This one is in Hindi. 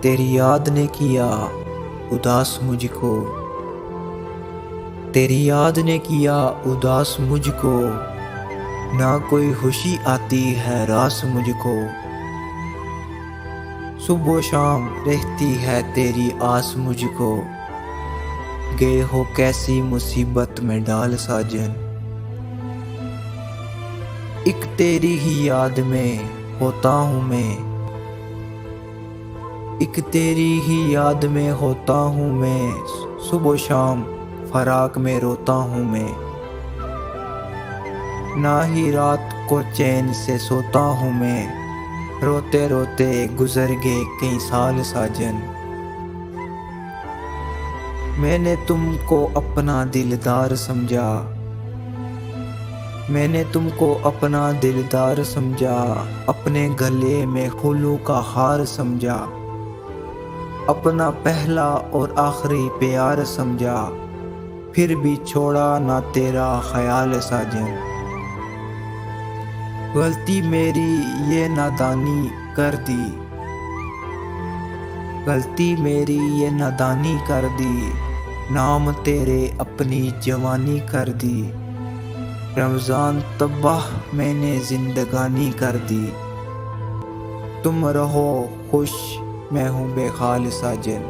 तेरी याद ने किया उदास मुझको, तेरी याद ने किया उदास मुझको, ना कोई खुशी आती है रास मुझको। सुबह शाम रहती है तेरी आस मुझको, गए हो कैसी मुसीबत में डाल साजन। एक तेरी ही याद में होता हूँ मैं, एक तेरी ही याद में होता हूँ मैं, सुबह शाम फराक में रोता हूँ मैं। ना ही रात को चैन से सोता हूँ मैं, रोते रोते गुजर गए कई साल साजन। मैंने तुमको अपना दिलदार समझा, मैंने तुमको अपना दिलदार समझा, अपने गले में फूलों का हार समझा, अपना पहला और आखिरी प्यार समझा, फिर भी छोड़ा ना तेरा ख्याल साजन। गलती मेरी ये नादानी कर दी, गलती मेरी ये नादानी कर दी, नाम तेरे अपनी जवानी कर दी। रमज़ान तबाह मैंने जिंदगानी कर दी, तुम रहो खुश मैं हूँ बेहाल साजन।